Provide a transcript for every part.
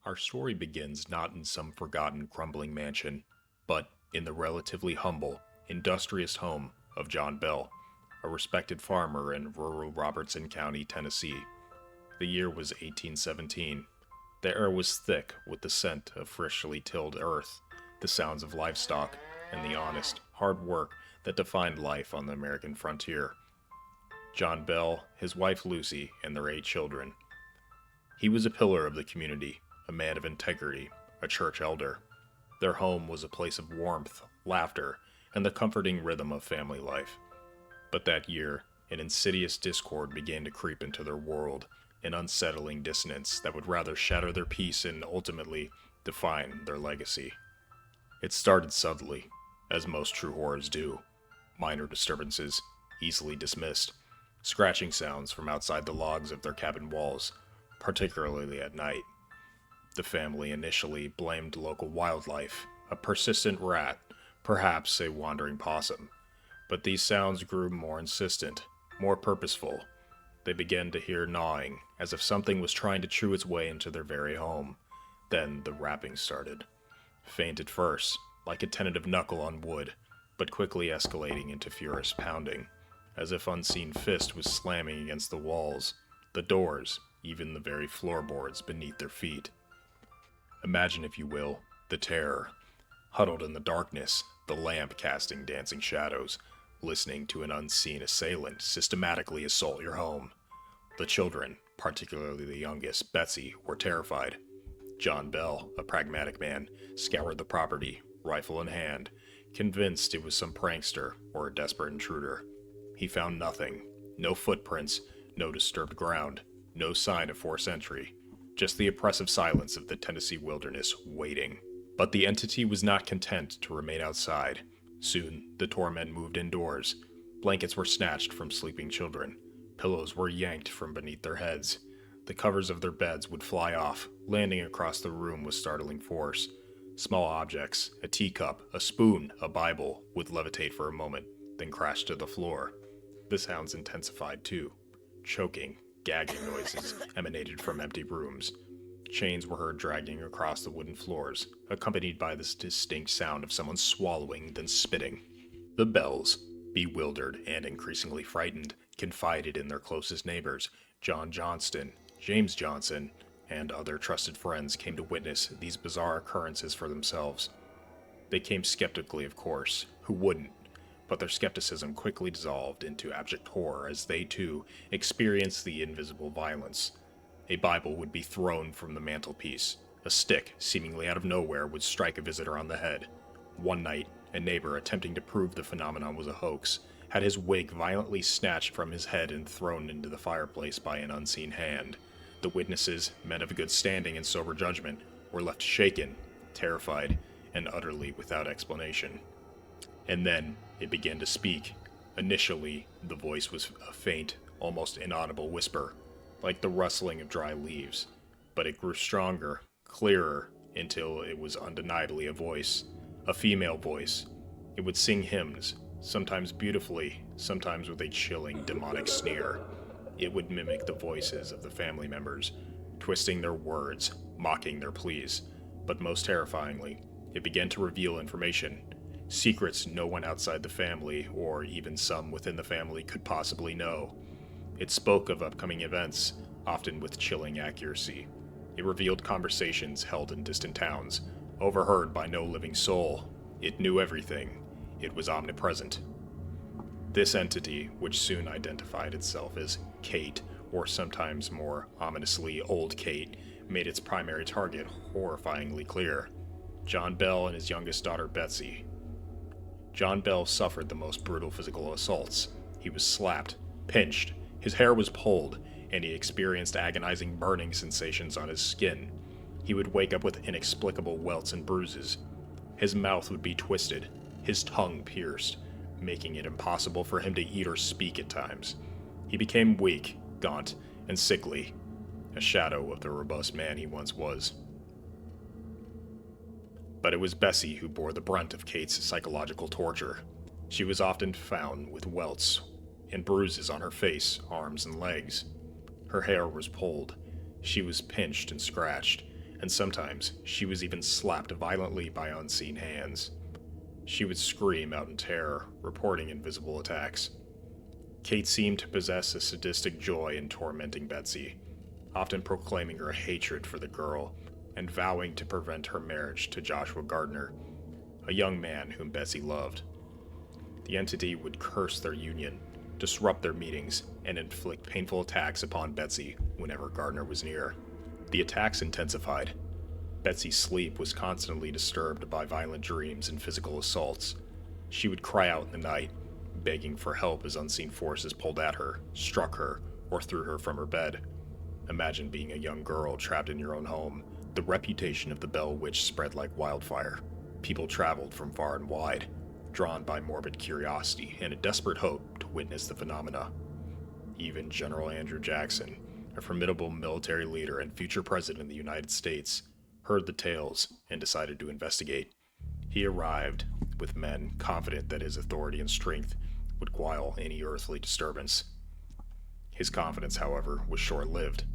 Our story begins not in some forgotten, crumbling mansion, but in the relatively humble, industrious home of John Bell, a respected farmer in rural Robertson County, Tennessee. The year was 1817. The air was thick with the scent of freshly tilled earth, the sounds of livestock, and the honest, hard work that defined life on the American frontier. John Bell, his wife Lucy, and their 8 children. He was a pillar of the community, a man of integrity, a church elder. Their home was a place of warmth, laughter, and the comforting rhythm of family life. But that year, an insidious discord began to creep into their world, an unsettling dissonance that would rather shatter their peace and ultimately define their legacy. It started subtly, as most true horrors do. Minor disturbances, easily dismissed. Scratching sounds from outside the logs of their cabin walls, particularly at night. The family initially blamed local wildlife, a persistent rat, perhaps a wandering possum. But these sounds grew more insistent, more purposeful. They began to hear gnawing, as if something was trying to chew its way into their very home. Then the rapping started. Faint at first, like a tentative knuckle on wood, but quickly escalating into furious pounding, as if unseen fist was slamming against the walls, the doors, even the very floorboards beneath their feet. Imagine, if you will, the terror. Huddled in the darkness, the lamp casting dancing shadows, listening to an unseen assailant systematically assault your home. The children, particularly the youngest, Betsy, were terrified. John Bell, a pragmatic man, scoured the property, rifle in hand, convinced it was some prankster or a desperate intruder. He found nothing. No footprints, no disturbed ground, no sign of forced entry. Just the oppressive silence of the Tennessee wilderness, waiting. But the entity was not content to remain outside. Soon, the torment moved indoors. Blankets were snatched from sleeping children. Pillows were yanked from beneath their heads. The covers of their beds would fly off, landing across the room with startling force. Small objects, a teacup, a spoon, a Bible, would levitate for a moment, then crash to the floor. The sounds intensified too. Choking, gagging noises emanated from empty rooms. Chains were heard dragging across the wooden floors, accompanied by this distinct sound of someone swallowing, then spitting. The Bells, bewildered and increasingly frightened, confided in their closest neighbors, John Johnston, James Johnson, and other trusted friends came to witness these bizarre occurrences for themselves. They came skeptically, of course. Who wouldn't? But their skepticism quickly dissolved into abject horror as they, too, experienced the invisible violence. A Bible would be thrown from the mantelpiece. A stick, seemingly out of nowhere, would strike a visitor on the head. One night, a neighbor, attempting to prove the phenomenon was a hoax, had his wig violently snatched from his head and thrown into the fireplace by an unseen hand. The witnesses, men of good standing and sober judgment, were left shaken, terrified, and utterly without explanation. And then it began to speak. Initially, the voice was a faint, almost inaudible whisper, like the rustling of dry leaves, but it grew stronger, clearer, until it was undeniably a voice, a female voice. It would sing hymns, sometimes beautifully, sometimes with a chilling, demonic sneer. It would mimic the voices of the family members, twisting their words, mocking their pleas, but most terrifyingly, it began to reveal information. Secrets no one outside the family, or even some within the family, could possibly know. It spoke of upcoming events, often with chilling accuracy. It revealed conversations held in distant towns, overheard by no living soul. It knew everything. It was omnipresent. This entity, which soon identified itself as Kate, or sometimes more ominously Old Kate, made its primary target horrifyingly clear: John Bell and his youngest daughter Betsy. John Bell suffered the most brutal physical assaults. He was slapped, pinched, his hair was pulled, and he experienced agonizing burning sensations on his skin. He would wake up with inexplicable welts and bruises. His mouth would be twisted, his tongue pierced, making it impossible for him to eat or speak at times. He became weak, gaunt, and sickly, a shadow of the robust man he once was. But it was Bessie who bore the brunt of Kate's psychological torture. She was often found with welts and bruises on her face, arms, and legs. Her hair was pulled. She was pinched and scratched, and sometimes she was even slapped violently by unseen hands. She would scream out in terror, reporting invisible attacks. Kate seemed to possess a sadistic joy in tormenting Betsy, often proclaiming her hatred for the girl and vowing to prevent her marriage to Joshua Gardner, a young man whom Betsy loved. The entity would curse their union, disrupt their meetings, and inflict painful attacks upon Betsy whenever Gardner was near. The attacks intensified. Betsy's sleep was constantly disturbed by violent dreams and physical assaults. She would cry out in the night, begging for help as unseen forces pulled at her, struck her, or threw her from her bed. Imagine being a young girl trapped in your own home. The reputation of the Bell Witch spread like wildfire. People traveled from far and wide, drawn by morbid curiosity and a desperate hope to witness the phenomena. Even General Andrew Jackson, a formidable military leader and future president of the United States, heard the tales and decided to investigate. He arrived with men confident that his authority and strength would quell any earthly disturbance. His confidence, however, was short-lived.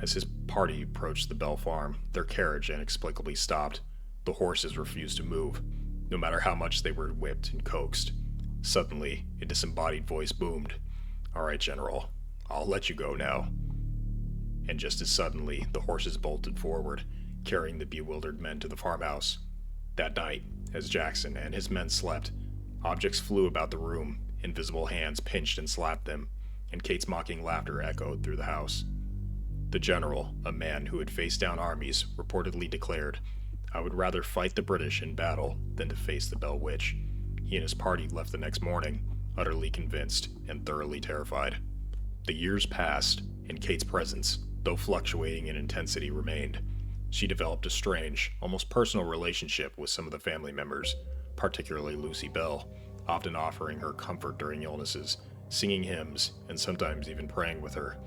As his party approached the Bell farm, their carriage inexplicably stopped. The horses refused to move, no matter how much they were whipped and coaxed. Suddenly, a disembodied voice boomed, "All right, General, I'll let you go now." And just as suddenly, the horses bolted forward, carrying the bewildered men to the farmhouse. That night, as Jackson and his men slept, objects flew about the room, invisible hands pinched and slapped them, and Kate's mocking laughter echoed through the house. The general, a man who had faced down armies, reportedly declared, "I would rather fight the British in battle than to face the Bell Witch." He and his party left the next morning, utterly convinced and thoroughly terrified. The years passed, and Kate's presence, though fluctuating in intensity, remained. She developed a strange, almost personal relationship with some of the family members, particularly Lucy Bell, often offering her comfort during illnesses, singing hymns, and sometimes even praying with her.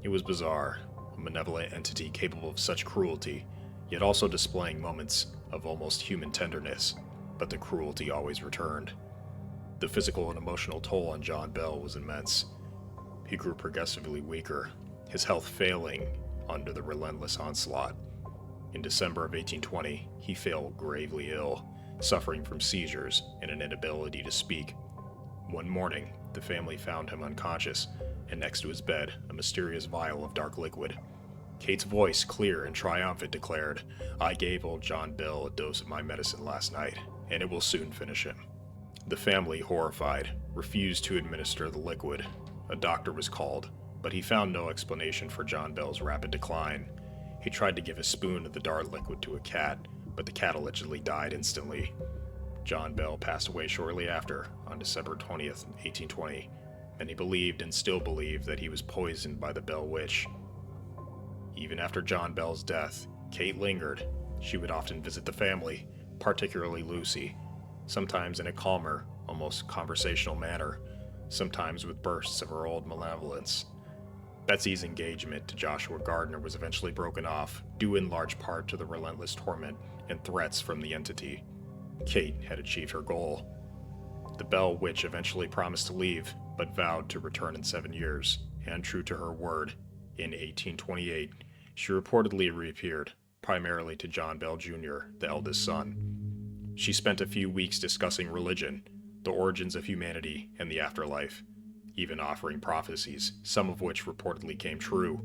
It was bizarre, a malevolent entity capable of such cruelty, yet also displaying moments of almost human tenderness, but the cruelty always returned. The physical and emotional toll on John Bell was immense. He grew progressively weaker, his health failing under the relentless onslaught. In December of 1820, he fell gravely ill, suffering from seizures and an inability to speak. One morning, the family found him unconscious, and next to his bed, a mysterious vial of dark liquid. Kate's voice, clear and triumphant, declared, "I gave old John Bell a dose of my medicine last night, and it will soon finish him." The family, horrified, refused to administer the liquid. A doctor was called, but he found no explanation for John Bell's rapid decline. He tried to give a spoon of the dark liquid to a cat, but the cat allegedly died instantly. John Bell passed away shortly after, on December 20th, 1820. Many believed and still believe that he was poisoned by the Bell Witch. Even after John Bell's death, Kate lingered. She would often visit the family, particularly Lucy, sometimes in a calmer, almost conversational manner, sometimes with bursts of her old malevolence. Betsy's engagement to Joshua Gardner was eventually broken off, due in large part to the relentless torment and threats from the entity. Kate had achieved her goal. The Bell Witch eventually promised to leave, but vowed to return in 7 years, and true to her word, in 1828, she reportedly reappeared, primarily to John Bell Jr., the eldest son. She spent a few weeks discussing religion, the origins of humanity, and the afterlife, even offering prophecies, some of which reportedly came true.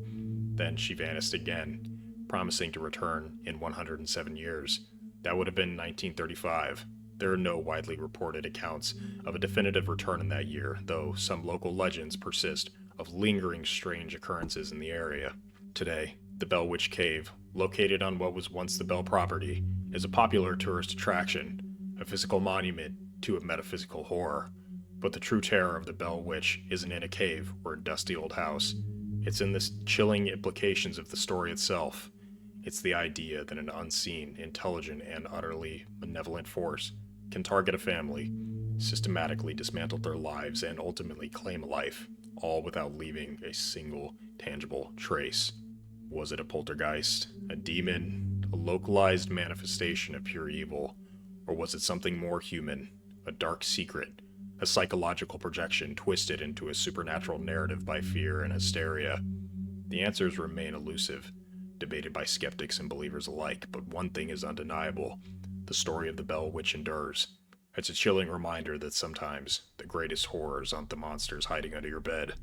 Then she vanished again, promising to return in 107 years. That would have been 1935. There are no widely reported accounts of a definitive return in that year, though some local legends persist of lingering strange occurrences in the area. Today, the Bell Witch Cave, located on what was once the Bell property, is a popular tourist attraction, a physical monument to a metaphysical horror. But the true terror of the Bell Witch isn't in a cave or a dusty old house. It's in the chilling implications of the story itself. It's the idea that an unseen, intelligent, and utterly malevolent force can target a family, systematically dismantle their lives, and ultimately claim a life, all without leaving a single tangible trace. Was it a poltergeist, a demon, a localized manifestation of pure evil, or was it something more human, a dark secret, a psychological projection twisted into a supernatural narrative by fear and hysteria? The answers remain elusive, debated by skeptics and believers alike, but one thing is undeniable: the story of the Bell Witch endures. It's a chilling reminder that sometimes the greatest horrors aren't the monsters hiding under your bed,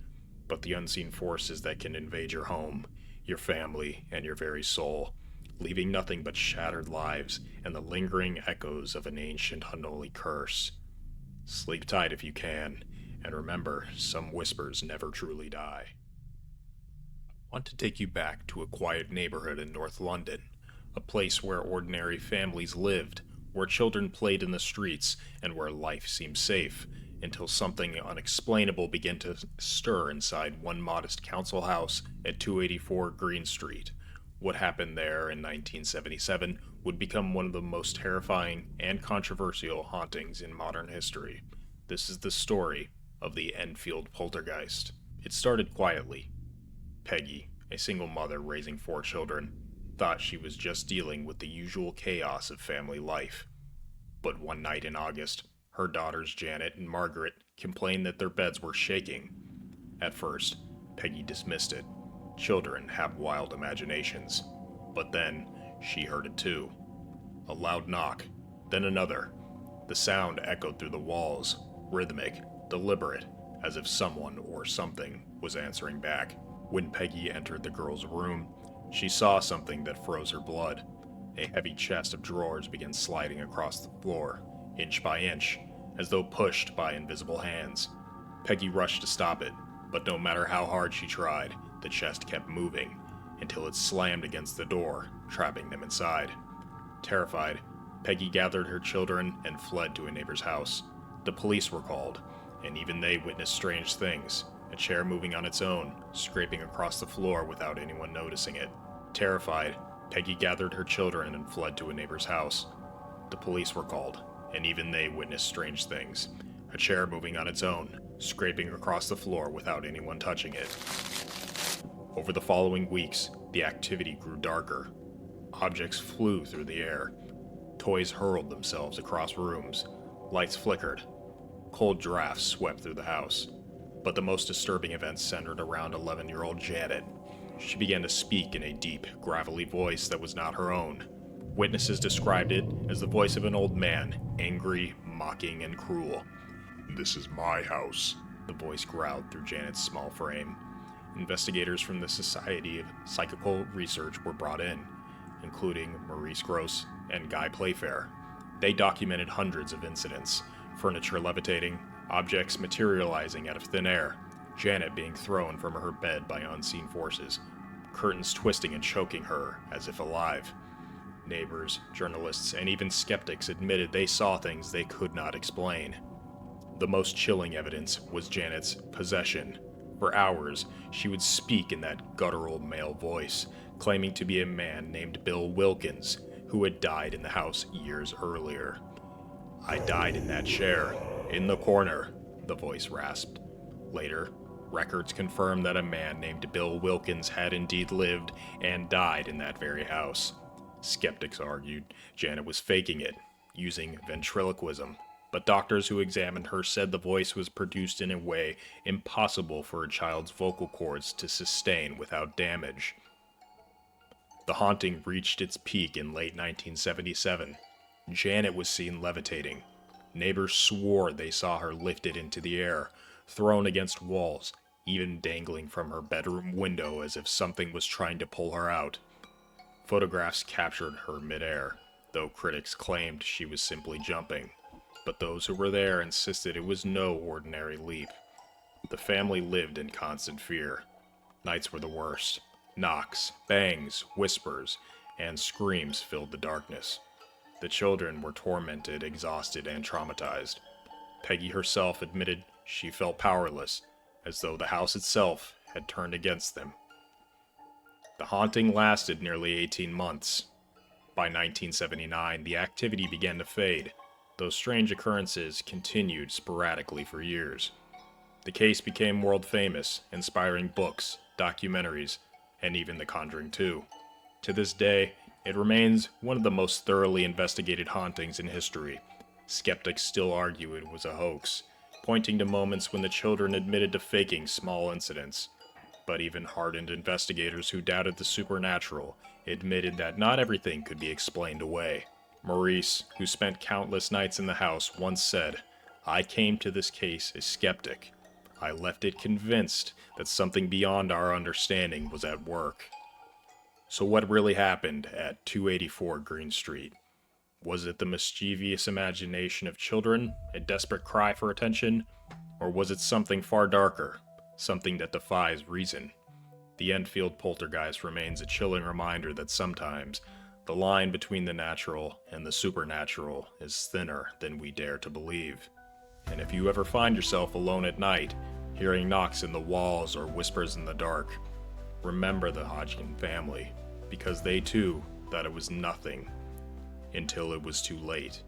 but the unseen forces that can invade your home, your family, and your very soul, leaving nothing but shattered lives and the lingering echoes of an ancient unholy curse. Sleep tight if you can, and remember, some whispers never truly die. I want to take you back to a quiet neighborhood in North London, a place where ordinary families lived, where children played in the streets, and where life seemed safe, until something unexplainable began to stir inside one modest council house at 284 Green Street. What happened there in 1977 would become one of the most terrifying and controversial hauntings in modern history. This is the story of the Enfield Poltergeist. It started quietly. Peggy, a single mother raising 4 children, thought she was just dealing with the usual chaos of family life. But one night in August, her daughters Janet and Margaret complained that their beds were shaking. At first, Peggy dismissed it. Children have wild imaginations. But then, she heard it too. A loud knock, then another. The sound echoed through the walls, rhythmic, deliberate, as if someone or something was answering back. When Peggy entered the girl's room, she saw something that froze her blood. A heavy chest of drawers began sliding across the floor, inch by inch, as though pushed by invisible hands. Peggy rushed to stop it, but no matter how hard she tried, the chest kept moving, until it slammed against the door, trapping them inside. Terrified, Peggy gathered her children and fled to a neighbor's house. The police were called, and even they witnessed strange things: a chair moving on its own, scraping across the floor without anyone noticing it. Terrified, Peggy gathered her children and fled to a neighbor's house. The police were called, and even they witnessed strange things: a chair moving on its own, scraping across the floor without anyone touching it. Over the following weeks, the activity grew darker. Objects flew through the air. Toys hurled themselves across rooms. Lights flickered. Cold drafts swept through the house. But the most disturbing events centered around 11-year-old Janet. She began to speak in a deep, gravelly voice that was not her own. Witnesses described it as the voice of an old man, angry, mocking, and cruel. "This is my house," the voice growled through Janet's small frame. Investigators from the Society of Psychical Research were brought in, including Maurice Gross and Guy Playfair. They documented hundreds of incidents: furniture levitating, objects materializing out of thin air, Janet being thrown from her bed by unseen forces, curtains twisting and choking her as if alive. Neighbors, journalists, and even skeptics admitted they saw things they could not explain. The most chilling evidence was Janet's possession. For hours, she would speak in that guttural male voice, claiming to be a man named Bill Wilkins, who had died in the house years earlier. "I died in that chair, in the corner," the voice rasped. Later, records confirmed that a man named Bill Wilkins had indeed lived and died in that very house. Skeptics argued Janet was faking it, using ventriloquism, but doctors who examined her said the voice was produced in a way impossible for a child's vocal cords to sustain without damage. The haunting reached its peak in late 1977. Janet was seen levitating. Neighbors swore they saw her lifted into the air, thrown against walls, even dangling from her bedroom window as if something was trying to pull her out. Photographs captured her midair, though critics claimed she was simply jumping. But those who were there insisted it was no ordinary leap. The family lived in constant fear. Nights were the worst. Knocks, bangs, whispers, and screams filled the darkness. The children were tormented, exhausted, and traumatized. Peggy herself admitted she felt powerless, as though the house itself had turned against them. The haunting lasted nearly 18 months. By 1979, the activity began to fade, though strange occurrences continued sporadically for years. The case became world famous, inspiring books, documentaries, and even The Conjuring 2. To this day, it remains one of the most thoroughly investigated hauntings in history. Skeptics still argue it was a hoax, pointing to moments when the children admitted to faking small incidents. But even hardened investigators who doubted the supernatural admitted that not everything could be explained away. Maurice, who spent countless nights in the house, once said, "I came to this case a skeptic. I left it convinced that something beyond our understanding was at work." So what really happened at 284 Green Street? Was it the mischievous imagination of children, a desperate cry for attention? Or was it something far darker, something that defies reason? The Enfield poltergeist remains a chilling reminder that sometimes the line between the natural and the supernatural is thinner than we dare to believe. And if you ever find yourself alone at night, hearing knocks in the walls or whispers in the dark, remember the Hodgson family, because they too thought it was nothing until it was too late.